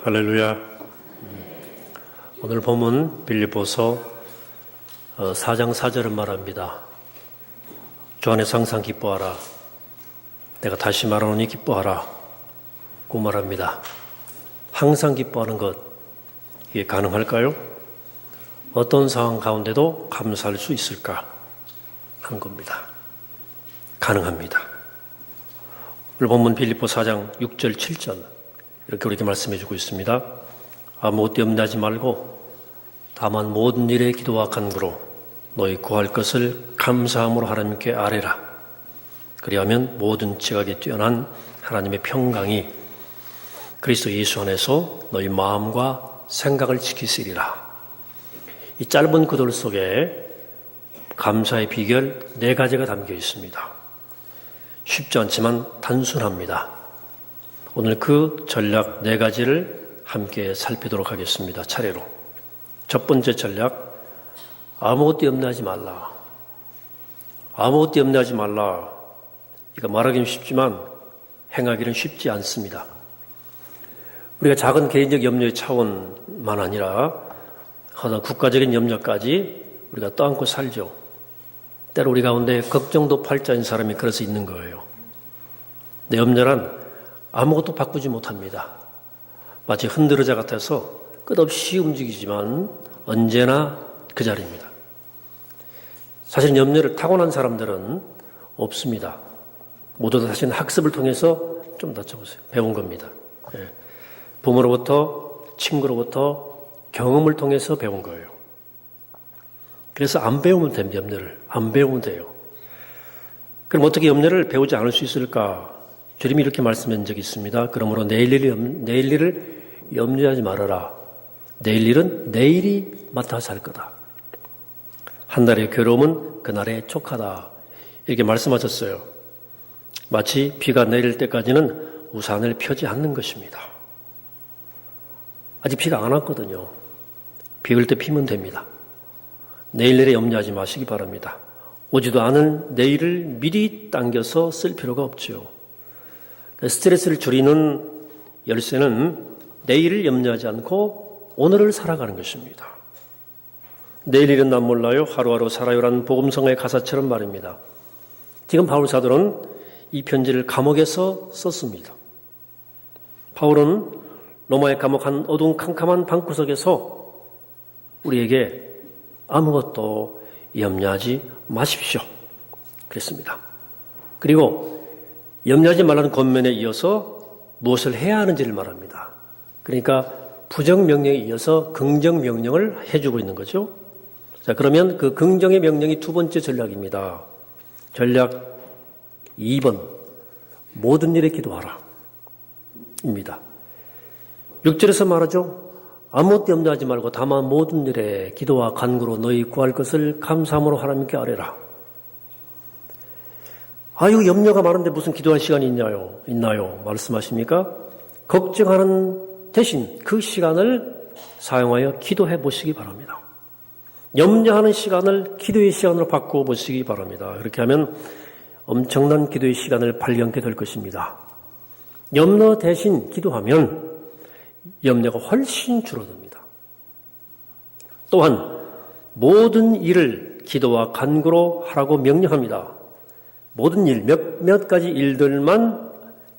할렐루야. 오늘 본문 빌립보서 4장 4절은 말합니다. 주 안에서 항상 기뻐하라. 내가 다시 말하노니 기뻐하라. 고 말합니다. 항상 기뻐하는 것, 이게 가능할까요? 어떤 상황 가운데도 감사할 수 있을까 하는 겁니다. 가능합니다. 오늘 본문 빌립보 4장 6절 7절 이렇게 우리에게 말씀해 주고 있습니다. 아무것도 염려하지 말고 다만 모든 일에 기도와 간구로 너희 구할 것을 감사함으로 하나님께 아뢰라. 그리하면 모든 지각에 뛰어난 하나님의 평강이 그리스도 예수 안에서 너희 마음과 생각을 지키시리라. 이 짧은 구절 속에 감사의 비결 4가지가 담겨 있습니다. 쉽지 않지만 단순합니다. 오늘 그 전략 4가지를 함께 살피도록 하겠습니다. 차례로. 첫 번째 전략, 아무것도 염려하지 말라. 아무것도 염려하지 말라. 이거 말하기는 쉽지만 행하기는 쉽지 않습니다. 우리가 작은 개인적 염려의 차원만 아니라 하나 국가적인 염려까지 우리가 떠안고 살죠. 때로 우리 가운데 걱정도 팔자인 사람이 그래서 있는 거예요. 내 염려란 아무것도 바꾸지 못합니다. 마치 흔들어자 같아서 끝없이 움직이지만 언제나 그 자리입니다. 사실 염려를 타고난 사람들은 없습니다. 모두 다 사실 학습을 통해서 좀 낮춰보세요. 배운 겁니다. 부모로부터, 친구로부터 경험을 통해서 배운 거예요. 그래서 안 배우면 됩니다. 염려를. 안 배우면 돼요. 그럼 어떻게 염려를 배우지 않을 수 있을까? 주님이 이렇게 말씀한 적이 있습니다. 그러므로 내일 일을 염려하지 말아라. 내일 일은 내일이 맡아서 할 거다. 한 날의 괴로움은 그날의 촉하다. 이렇게 말씀하셨어요. 마치 비가 내릴 때까지는 우산을 펴지 않는 것입니다. 아직 비가 안 왔거든요. 비 올 때 피면 됩니다. 내일 일에 염려하지 마시기 바랍니다. 오지도 않을 내일을 미리 당겨서 쓸 필요가 없죠. 스트레스를 줄이는 열쇠는 내일을 염려하지 않고 오늘을 살아가는 것입니다. 내일 일은 난 몰라요. 하루하루 살아요라는 복음성의 가사처럼 말입니다. 지금 바울 사도는 이 편지를 감옥에서 썼습니다. 바울은 로마의 감옥 한 어두운 캄캄한 방구석에서 우리에게 아무것도 염려하지 마십시오. 그랬습니다. 그리고 염려하지 말라는 권면에 이어서 무엇을 해야 하는지를 말합니다. 그러니까 부정명령에 이어서 긍정명령을 해주고 있는 거죠. 자, 그러면 그 긍정의 명령이 두 번째 전략입니다. 전략 2번, 모든 일에 기도하라. 입니다. 6절에서 말하죠. 아무것도 염려하지 말고 다만 모든 일에 기도와 간구로 너희 구할 것을 감사함으로 하나님께 아뢰라. 아유, 염려가 많은데 무슨 기도할 시간이 있나요? 말씀하십니까? 걱정하는 대신 그 시간을 사용하여 기도해 보시기 바랍니다. 염려하는 시간을 기도의 시간으로 바꾸어 보시기 바랍니다. 그렇게 하면 엄청난 기도의 시간을 발견하게 될 것입니다. 염려 대신 기도하면 염려가 훨씬 줄어듭니다. 또한 모든 일을 기도와 간구로 하라고 명령합니다. 모든 일, 몇 가지 일들만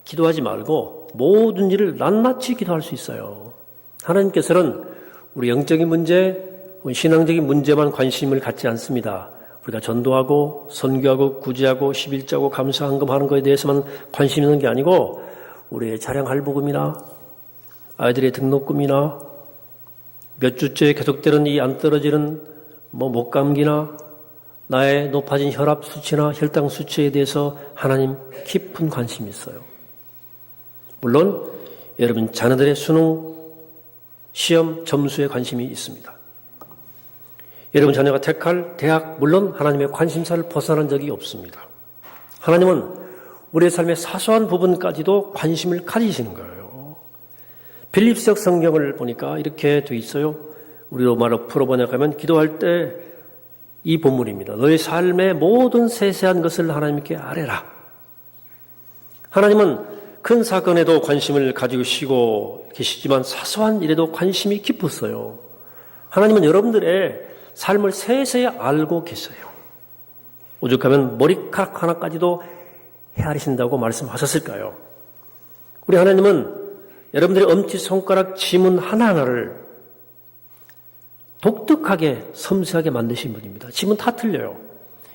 기도하지 말고 모든 일을 낱낱이 기도할 수 있어요. 하나님께서는 우리 영적인 문제, 신앙적인 문제만 관심을 갖지 않습니다. 우리가 전도하고 선교하고 구제하고 11조하고 감사헌금하는 것에 대해서만 관심 있는 게 아니고 우리의 차량 할부금이나 아이들의 등록금이나 몇 주째 계속되는 이 안 떨어지는 목감기나 나의 높아진 혈압 수치나 혈당 수치에 대해서 하나님 깊은 관심이 있어요. 물론 여러분 자녀들의 수능 시험 점수에 관심이 있습니다. 여러분 자녀가 택할 대학 물론 하나님의 관심사를 벗어난 적이 없습니다. 하나님은 우리의 삶의 사소한 부분까지도 관심을 가지시는 거예요. 빌립스역 성경을 보니까 이렇게 돼 있어요. 우리로 말로 풀어번역하면 기도할 때 이 본문입니다. 너의 삶의 모든 세세한 것을 하나님께 아뢰라. 하나님은 큰 사건에도 관심을 가지고 쉬고 계시지만 사소한 일에도 관심이 깊었어요. 하나님은 여러분들의 삶을 세세히 알고 계세요. 오죽하면 머리카락 하나까지도 헤아리신다고 말씀하셨을까요? 우리 하나님은 여러분들의 엄지손가락 지문 하나하나를 독특하게 섬세하게 만드신 분입니다. 지문 다 틀려요.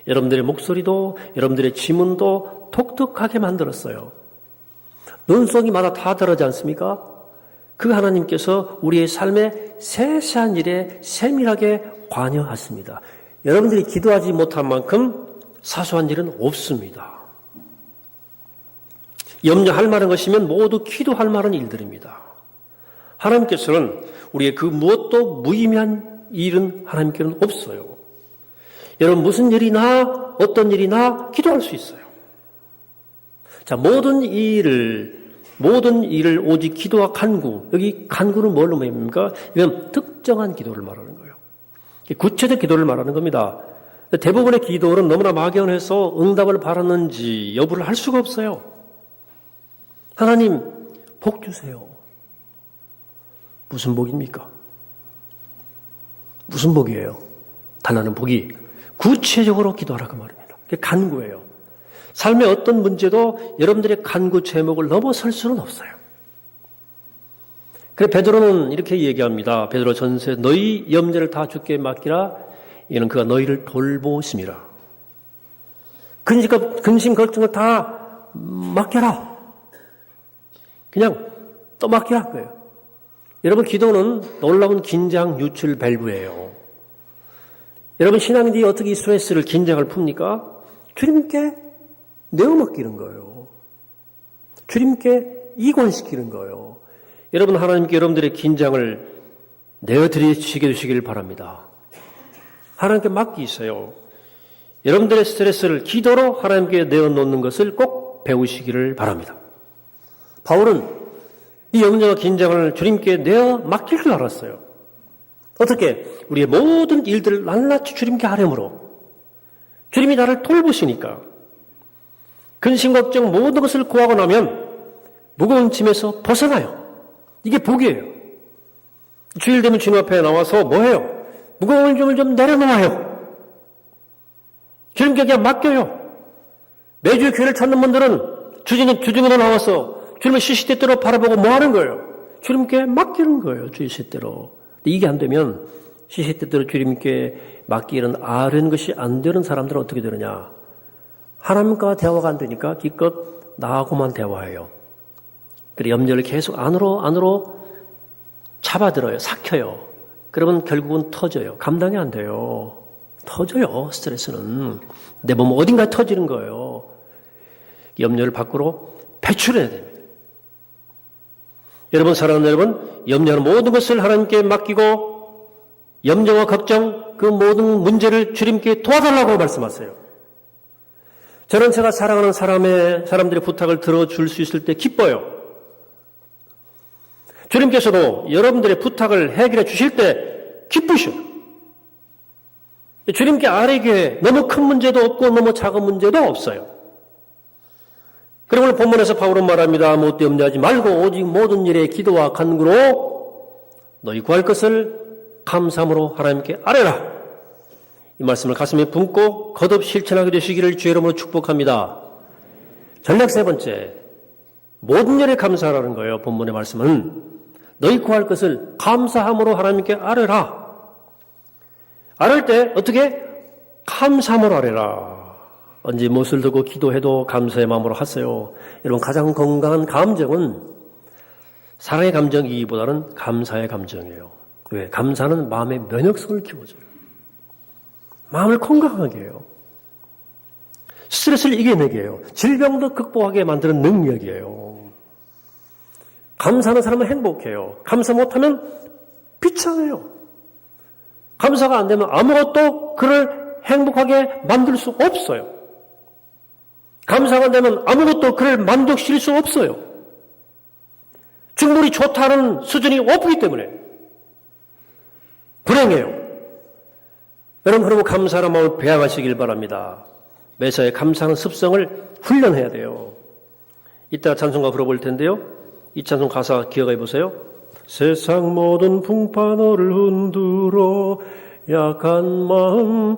여러분들의 목소리도 여러분들의 지문도 독특하게 만들었어요. 눈송이마다 다 다르지 않습니까? 그 하나님께서 우리의 삶의 세세한 일에 세밀하게 관여하십니다. 여러분들이 기도하지 못한 만큼 사소한 일은 없습니다. 염려할 만한 것이면 모두 기도할 만한 일들입니다. 하나님께서는 우리의 그 무엇도 무의미한 일은 하나님께는 없어요. 여러분 무슨 일이나 어떤 일이나 기도할 수 있어요. 자, 모든 일을 오직 기도와 간구, 여기 간구는 뭘로 말입니까? 이건 특정한 기도를 말하는 거예요. 구체적 기도를 말하는 겁니다. 대부분의 기도는 너무나 막연해서 응답을 바라는지 여부를 할 수가 없어요. 하나님, 복 주세요. 무슨 복입니까? 무슨 복이에요? 달라는 복이 구체적으로 기도하라 그 말입니다. 그게 간구예요. 삶의 어떤 문제도 여러분들의 간구 제목을 넘어설 수는 없어요. 그래 베드로는 이렇게 얘기합니다. 베드로 전서에 너희 염려를 다 주께 맡기라. 이는 그가 너희를 돌보심이라. 근심 걱정을 다 맡겨라. 그냥 또 맡기라 그거예요. 여러분 기도는 놀라운 긴장 유출 밸브예요. 여러분 신앙인들이 어떻게 이 스트레스를 긴장을 풉니까? 주님께 내어 맡기는 거예요. 주님께 이관시키는 거예요. 여러분 하나님께 여러분들의 긴장을 내어드리시게 되시길 바랍니다. 하나님께 맡기세요. 여러분들의 스트레스를 기도로 하나님께 내어놓는 것을 꼭 배우시기를 바랍니다. 바울은 이 염려와 긴장을 주님께 내어 맡길 줄 알았어요. 어떻게? 우리의 모든 일들을 낱낱이 주님께 하려므로 주님이 나를 돌보시니까 근심 걱정 모든 것을 구하고 나면 무거운 짐에서 벗어나요. 이게 복이에요. 주일 되면 주님 앞에 나와서 뭐해요? 무거운 짐을 좀 내려놓아요. 주님께 그냥 맡겨요. 매주 교회를 찾는 분들은 주중으로 나와서 주님을 시시때때로 바라보고 뭐 하는 거예요? 주님께 맡기는 거예요. 주의 시시때로. 이게 안 되면 시시때때로 주님께 맡기는 아는 것이 안 되는 사람들은 어떻게 되느냐? 하나님과 대화가 안 되니까 기껏 나하고만 대화해요. 그리고 염려를 계속 안으로 잡아들어요. 삭혀요. 그러면 결국은 터져요. 감당이 안 돼요. 터져요. 스트레스는. 내 몸 어딘가에 터지는 거예요. 염려를 밖으로 배출해야 됩니다. 여러분 사랑하는 여러분, 염려하는 모든 것을 하나님께 맡기고 염려와 걱정 그 모든 문제를 주님께 도와달라고 말씀하세요. 저는 제가 사랑하는 사람들의 부탁을 들어줄 수 있을 때 기뻐요. 주님께서도 여러분들의 부탁을 해결해 주실 때 기쁘셔요. 주님께 아뢰기에 너무 큰 문제도 없고 너무 작은 문제도 없어요. 그리고 오늘 본문에서 바울은 말합니다. 아무것도 염려하지 말고 오직 모든 일에 기도와 간구로 너희 구할 것을 감사함으로 하나님께 아뢰라. 이 말씀을 가슴에 품고 거듭 실천하게 되시기를 주의 이름으로 축복합니다. 전략 세 번째, 모든 일에 감사하라는 거예요. 본문의 말씀은 너희 구할 것을 감사함으로 하나님께 아뢰라. 아뢰을 때 어떻게? 감사함으로 아뢰라. 언제 무엇을 두고 기도해도 감사의 마음으로 하세요. 여러분 가장 건강한 감정은 사랑의 감정이기보다는 감사의 감정이에요. 왜? 감사는 마음의 면역성을 키워줘요. 마음을 건강하게 해요. 스트레스를 이겨내게 해요. 질병도 극복하게 만드는 능력이에요. 감사하는 사람은 행복해요. 감사 못하면 비참해요. 감사가 안 되면 아무것도 그를 행복하게 만들 수 없어요. 감사가 안 되면 아무것도 그를 만족시킬 수 없어요. 충분히 좋다는 수준이 없기 때문에 불행해요. 여러분 그러면 감사하는 마음을 배양하시길 바랍니다. 매사에 감사하는 습성을 훈련해야 돼요. 이따 찬송가 불러볼 텐데요. 이 찬송 가사 기억해 보세요. 세상 모든 풍파 너를 흔들어 약한 마음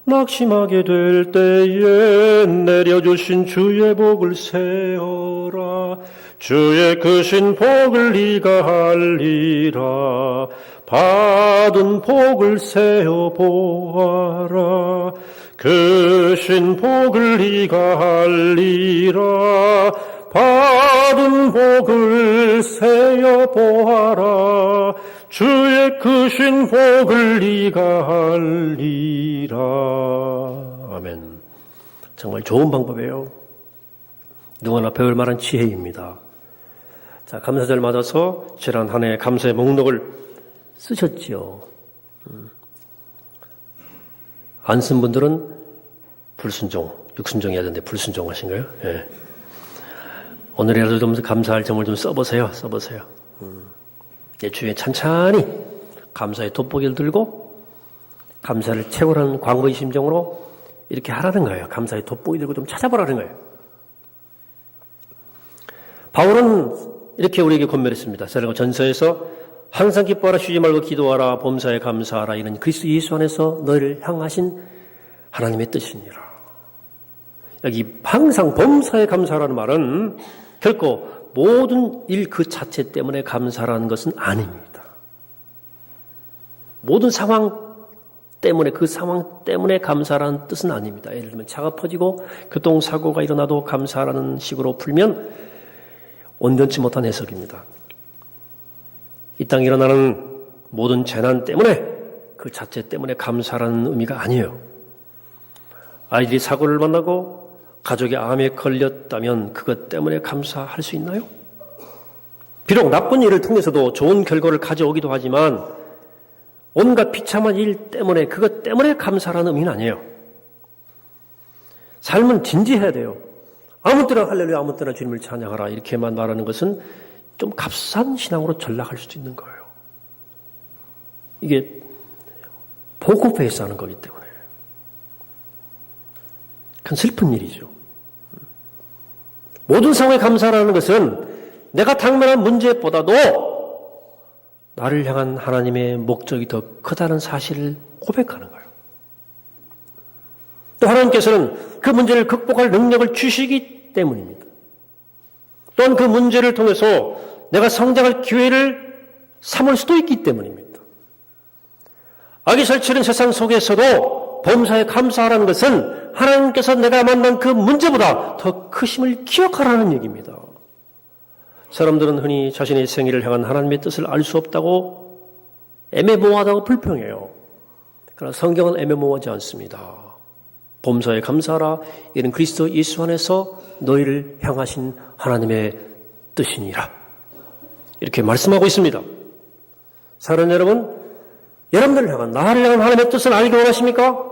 낙심하게 될 때에 내려주신 주의 복을 세어라. 주의 크신 복을 네가 알리라. 받은 복을 세어 보아라. 크신 복을 네가 알리라. 받은 복을 세어 보아라. 주의 크신 복을 네가 알리라. 아멘. 정말 좋은 방법이에요. 누구나 배울 만한 지혜입니다. 자, 감사절 맞아서 지난 한 해 감사의 목록을 쓰셨지요. 안 쓴 분들은 불순종, 육순종해야 되는데 불순종 하신가요? 예. 오늘이라도 좀 감사할 점을 좀 써보세요. 주에 찬찬히 감사의 돋보기를 들고 감사를 채우라는 광고의 심정으로 이렇게 하라는 거예요. 감사의 돋보기 들고 좀 찾아보라는 거예요. 바울은 이렇게 우리에게 권면했습니다. 전서에서 항상 기뻐하라, 쉬지 말고 기도하라, 범사에 감사하라. 이는 그리스도 예수 안에서 너희를 향하신 하나님의 뜻이니라. 여기 항상 범사에 감사하라는 말은 결코 모든 일 그 자체 때문에 감사라는 것은 아닙니다. 모든 상황 때문에, 그 상황 때문에 감사라는 뜻은 아닙니다. 예를 들면 차가 퍼지고 교통사고가 일어나도 감사라는 식으로 풀면 온전치 못한 해석입니다. 이 땅에 일어나는 모든 재난 때문에, 그 자체 때문에 감사라는 의미가 아니에요. 아이들이 사고를 만나고 가족이 암에 걸렸다면 그것 때문에 감사할 수 있나요? 비록 나쁜 일을 통해서도 좋은 결과를 가져오기도 하지만 온갖 비참한 일 때문에, 그것 때문에 감사라는 의미는 아니에요. 삶은 진지해야 돼요. 아무 때나 할렐루야, 아무 때나 주님을 찬양하라 이렇게만 말하는 것은 좀 값싼 신앙으로 전락할 수도 있는 거예요. 이게 보급해서 하는 거기 때문에 그건 슬픈 일이죠. 모든 상황에 감사라는 것은 내가 당면한 문제보다도 나를 향한 하나님의 목적이 더 크다는 사실을 고백하는 거예요. 또 하나님께서는 그 문제를 극복할 능력을 주시기 때문입니다. 또한 그 문제를 통해서 내가 성장할 기회를 삼을 수도 있기 때문입니다. 악이 설치는 세상 속에서도 범사에 감사하라는 것은 하나님께서 내가 만난 그 문제보다 더 크심을 기억하라는 얘기입니다. 사람들은 흔히 자신의 생애를 향한 하나님의 뜻을 알 수 없다고 애매모호하다고 불평해요. 그러나 성경은 애매모호하지 않습니다. 범사에 감사하라. 이는 그리스도 예수 안에서 너희를 향하신 하나님의 뜻이니라. 이렇게 말씀하고 있습니다. 사랑하는 여러분, 여러분들을 향한, 나를 향한 하나님의 뜻을 알기 원하십니까?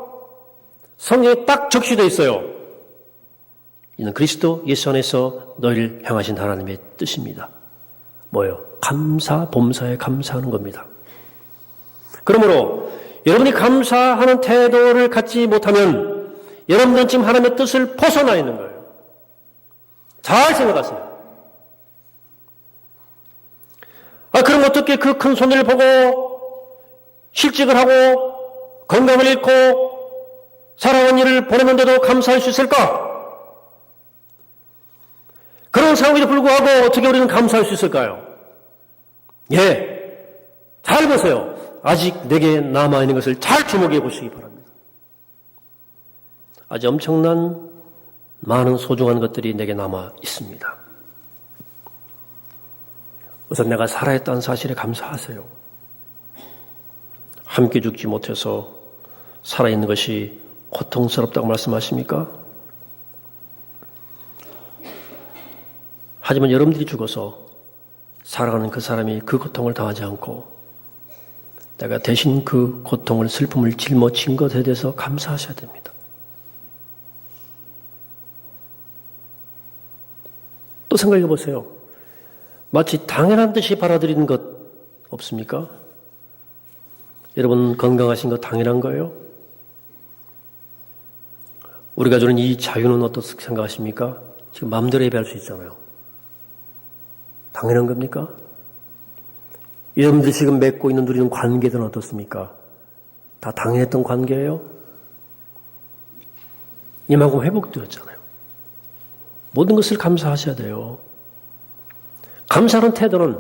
성경에 딱 적시되어 있어요. 이는 그리스도 예수 안에서 너희를 향하신 하나님의 뜻입니다. 뭐예요? 감사, 범사에 감사하는 겁니다. 그러므로 여러분이 감사하는 태도를 갖지 못하면 여러분들은 지금 하나님의 뜻을 벗어나 있는 거예요. 잘 생각하세요. 그럼 어떻게 그 큰 손해를 보고 실직을 하고 건강을 잃고 사랑하는 일을 보내는데도 감사할 수 있을까? 그런 상황에도 불구하고 어떻게 우리는 감사할 수 있을까요? 예, 잘 보세요. 아직 내게 남아있는 것을 잘 주목해 보시기 바랍니다. 아주 엄청난 많은 소중한 것들이 내게 남아 있습니다. 우선 내가 살아있다는 사실에 감사하세요. 함께 죽지 못해서 살아있는 것이 고통스럽다고 말씀하십니까? 하지만 여러분들이 죽어서 살아가는 그 사람이 그 고통을 당하지 않고 내가 대신 그 고통을, 슬픔을 짊어진 것에 대해서 감사하셔야 됩니다. 또 생각해 보세요. 마치 당연한 듯이 받아들이는 것 없습니까? 여러분 건강하신 거 당연한 거예요? 우리가 주는 이 자유는 어떻게 생각하십니까? 지금 마음대로 예배할 수 있잖아요. 당연한 겁니까? 여러분들이 지금 맺고 있는 누리는 관계들은 어떻습니까? 다 당연했던 관계예요? 이만큼 회복되었잖아요. 모든 것을 감사하셔야 돼요. 감사하는 태도는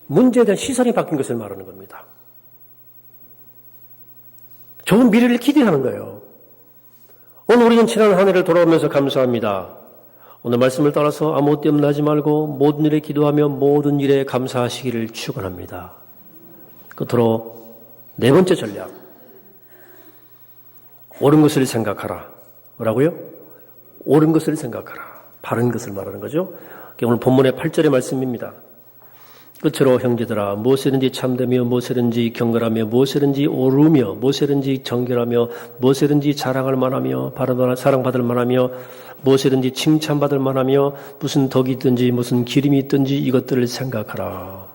문제에 대한 시선이 바뀐 것을 말하는 겁니다. 좋은 미래를 기대하는 거예요. 오늘 우리는 지난 한 해를 돌아오면서 감사합니다. 오늘 말씀을 따라서 아무 때문에 하지 말고 모든 일에 기도하며 모든 일에 감사하시기를 축원합니다. 끝으로 네 번째 전략. 옳은 것을 생각하라. 뭐라고요? 옳은 것을 생각하라. 바른 것을 말하는 거죠. 오늘 본문의 8절의 말씀입니다. 끝으로 형제들아 무엇이든지 참되며 무엇이든지 경건하며 무엇이든지 옳으며 무엇이든지 정결하며 무엇이든지 자랑할 만하며 사랑받을 만하며 무엇이든지 칭찬받을 만하며 무슨 덕이 있든지 무슨 기림이 있든지 이것들을 생각하라.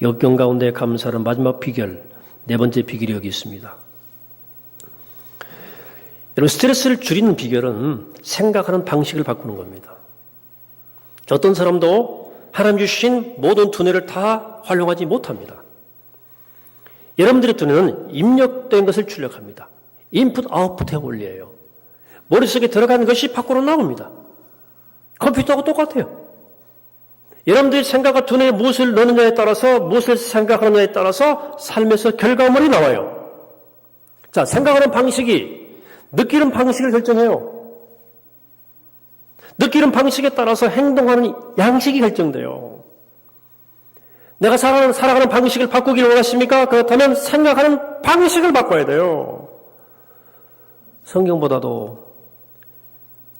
역경 가운데 감사하는 마지막 비결, 네 번째 비결이 여기 있습니다. 여러분, 스트레스를 줄이는 비결은 생각하는 방식을 바꾸는 겁니다. 어떤 사람도 하나님 주신 모든 두뇌를 다 활용하지 못합니다. 여러분들의 두뇌는 입력된 것을 출력합니다. 인풋, 아웃풋의 원리예요. 머릿속에 들어가는 것이 밖으로 나옵니다. 컴퓨터하고 똑같아요. 여러분들이 생각과 두뇌에 무엇을 넣느냐에 따라서 무엇을 생각하느냐에 따라서 삶에서 결과물이 나와요. 자, 생각하는 방식이 느끼는 방식을 결정해요. 느끼는 방식에 따라서 행동하는 양식이 결정돼요. 내가 살아가는 방식을 바꾸기를 원하십니까? 그렇다면 생각하는 방식을 바꿔야 돼요. 성경보다도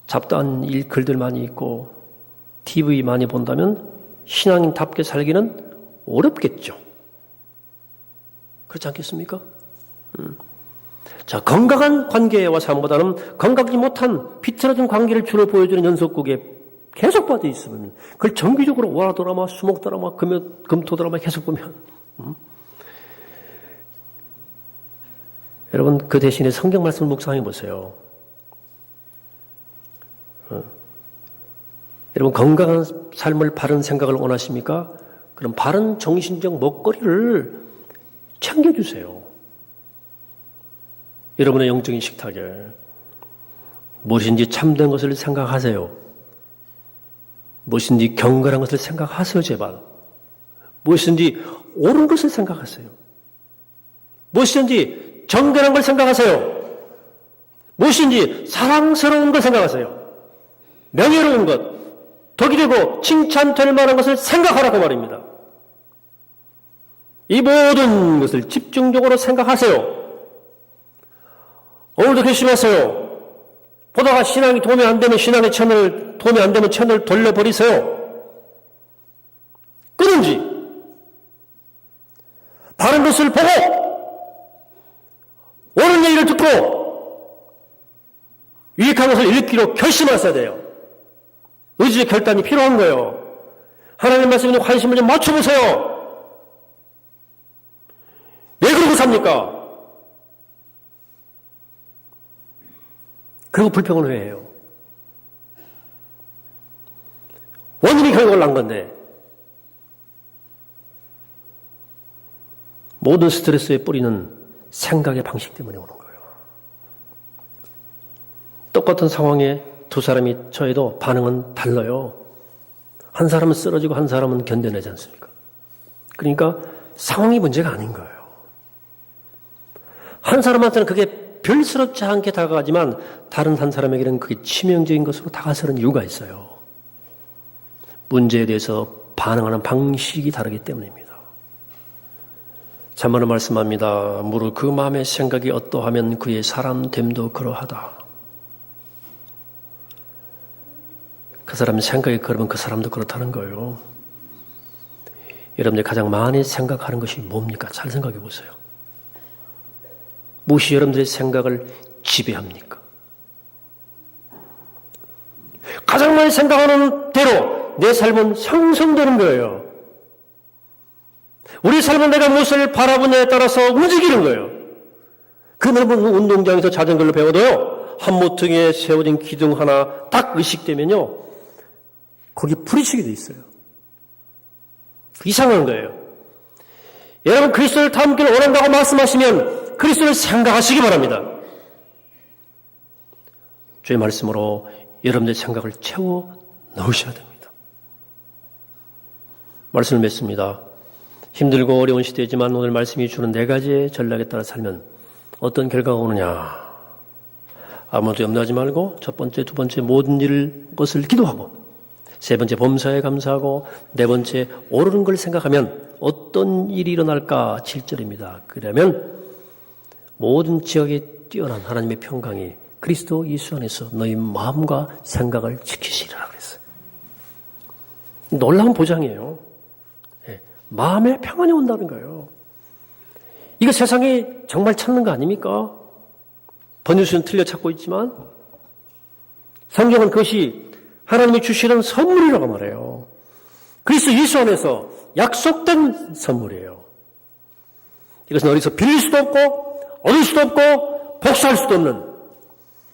잡다한 글들 많이 있고 TV 많이 본다면 신앙인답게 살기는 어렵겠죠. 그렇지 않겠습니까? 자, 건강한 관계와 삶보다는 건강하지 못한 비틀어진 관계를 주로 보여주는 연속극에 계속 빠져 있으면 그걸 정기적으로 월화 드라마, 수목 드라마, 금토 드라마 계속 보면 여러분 그 대신에 성경 말씀을 묵상해 보세요. 여러분 건강한 삶을 바른 생각을 원하십니까? 그럼 바른 정신적 먹거리를 챙겨주세요. 여러분의 영적인 식탁에 무엇인지 참된 것을 생각하세요. 무엇인지 경건한 것을 생각하세요, 제발. 무엇인지 옳은 것을 생각하세요. 무엇인지 정결한 걸 생각하세요. 무엇인지 사랑스러운 걸 생각하세요. 명예로운 것, 덕이 되고 칭찬될 만한 것을 생각하라고 말입니다. 이 모든 것을 집중적으로 생각하세요. 오늘도 결심하세요. 보다가 신앙이 도움이 안 되면 도움이 안 되면 채널을 돌려버리세요. 끊은지 바른 것을 보고 옳은 얘기를 듣고 유익한 것을 읽기로 결심하셔야 돼요. 의지의 결단이 필요한 거예요. 하나님 말씀에 관심을 좀 맞춰보세요. 왜 그러고 삽니까? 그리고 불평을 왜 해요? 원인이 결국을 난 건데 모든 스트레스의 뿌리는 생각의 방식 때문에 오는 거예요. 똑같은 상황에 두 사람이 처해도 반응은 달라요. 한 사람은 쓰러지고 한 사람은 견뎌내지 않습니까? 그러니까 상황이 문제가 아닌 거예요. 한 사람한테는 그게 별스럽지 않게 다가가지만 다른 한 사람에게는 그게 치명적인 것으로 다가서는 이유가 있어요. 문제에 대해서 반응하는 방식이 다르기 때문입니다. 참으로 말씀합니다. 무릇 그 마음의 생각이 어떠하면 그의 사람됨도 그러하다. 그 사람의 생각이 그러면 그 사람도 그렇다는 거예요. 여러분들이 가장 많이 생각하는 것이 뭡니까? 잘 생각해 보세요. 무엇이 여러분들의 생각을 지배합니까? 가장 많이 생각하는 대로 내 삶은 형성되는 거예요. 우리 삶은 내가 무엇을 바라보냐에 따라서 움직이는 거예요. 그 넓은 운동장에서 자전거를 배워도요, 한 모퉁이에 세워진 기둥 하나 딱 의식되면요, 거기 부딪히게 돼 있어요. 이상한 거예요. 여러분 그리스도를 닮기를 원한다고 말씀하시면 그리스도를 생각하시기 바랍니다. 주의 말씀으로 여러분의 생각을 채워 넣으셔야 됩니다. 말씀을 맺습니다. 힘들고 어려운 시대지만 오늘 말씀이 주는 4가지의 전략에 따라 살면 어떤 결과가 오느냐. 아무도 염려하지 말고 첫 번째, 두 번째 모든 것을 기도하고 세 번째 범사에 감사하고 네 번째 오르는 걸 생각하면 어떤 일이 일어날까 7절입니다. 그러면 모든 지역에 뛰어난 하나님의 평강이 그리스도 예수 안에서 너희 마음과 생각을 지키시리라 그랬어요. 놀라운 보장이에요. 마음에 평안이 온다는 거예요. 이거 세상에 정말 찾는 거 아닙니까? 번유수는 틀려 찾고 있지만 성경은 그것이 하나님이 주시는 선물이라고 말해요. 그리스도 예수 안에서 약속된 선물이에요. 이것은 어디서 빌릴 수도 없고 얻을 수도 없고 복수할 수도 없는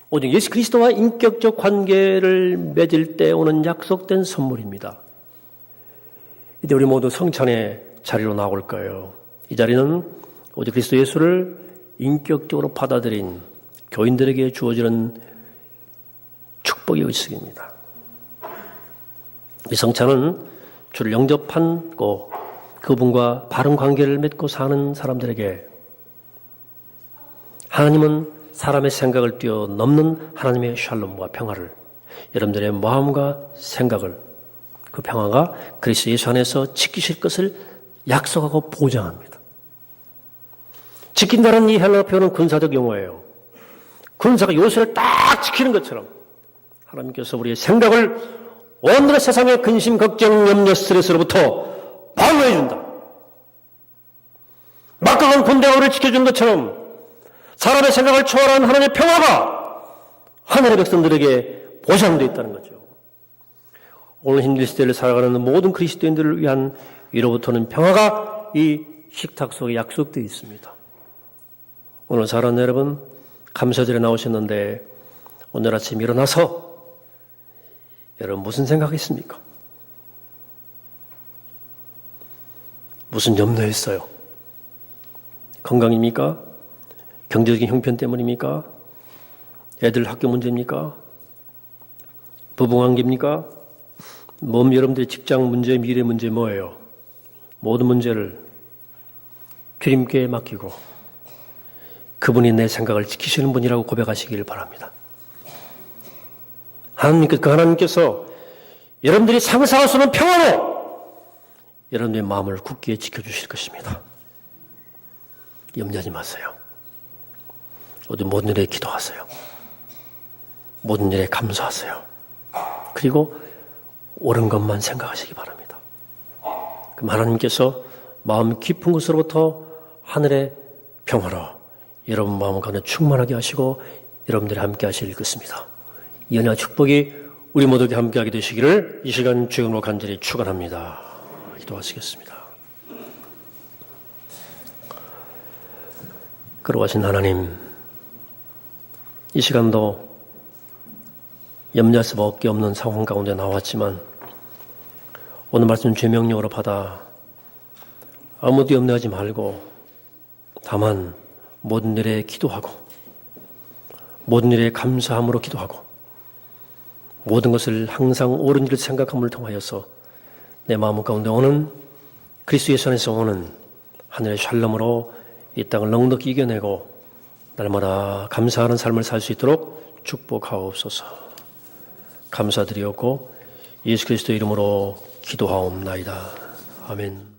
오직 예수 그리스도와 인격적 관계를 맺을 때 오는 약속된 선물입니다. 이제 우리 모두 성찬의 자리로 나올 거예요. 이 자리는 오직 그리스도 예수를 인격적으로 받아들인 교인들에게 주어지는 축복의 의식입니다. 이 성찬은 주를 영접하고 그분과 바른 관계를 맺고 사는 사람들에게 하나님은 사람의 생각을 뛰어넘는 하나님의 샬롬과 평화를 여러분들의 마음과 생각을 그 평화가 그리스도 예수 안에서 지키실 것을 약속하고 보장합니다. 지킨다는 이 헬라어 표현은 군사적 용어예요. 군사가 요새를 딱 지키는 것처럼 하나님께서 우리의 생각을 오늘의 세상의 근심, 걱정, 염려, 스트레스로부터 방어해 준다. 막강한 군대가 우리를 지켜주는 것처럼 사람의 생각을 초월한 하나님의 평화가 하늘의 백성들에게 보장되어 있다는 거죠. 오늘 힘든 시대를 살아가는 모든 그리스도인들을 위한 위로부터는 평화가 이 식탁 속에 약속되어 있습니다. 오늘 사랑하는 여러분, 감사절에 나오셨는데 오늘 아침 일어나서 여러분 무슨 생각했습니까? 무슨 염려했어요? 건강입니까? 경제적인 형편 때문입니까? 애들 학교 문제입니까? 부부관계입니까? 여러분들의 직장 문제, 미래 문제 뭐예요? 모든 문제를 주님께 맡기고 그분이 내 생각을 지키시는 분이라고 고백하시길 바랍니다. 하나님께서 여러분들이 상상할 수 없는 평화로 여러분들의 마음을 굳게 지켜주실 것입니다. 염려하지 마세요. 모든 일에 기도하세요. 모든 일에 감사하세요. 그리고 옳은 것만 생각하시기 바랍니다. 그럼 하나님께서 마음 깊은 곳으로부터 하늘의 평화로 여러분 마음 가운데 충만하게 하시고 여러분들이 함께 하실 것입니다. 이 은혜와 축복이 우리 모두에게 함께하게 되시기를 이 시간 주님으로 간절히 축원합니다. 기도하시겠습니다. 거룩하신 하나님, 이 시간도 염려할 수밖에 없는 상황 가운데 나왔지만 오늘 말씀 주의 명령으로 받아 아무도 염려하지 말고 다만 모든 일에 기도하고 모든 일에 감사함으로 기도하고 모든 것을 항상 옳은 일을 생각함을 통하여서 내 마음 가운데 오는 그리스도 예수 안에서 오는 하늘의 샬롬으로 이 땅을 넉넉히 이겨내고 날마다 감사하는 삶을 살 수 있도록 축복하옵소서. 감사드리옵고 예수 그리스도 이름으로 기도하옵나이다. 아멘.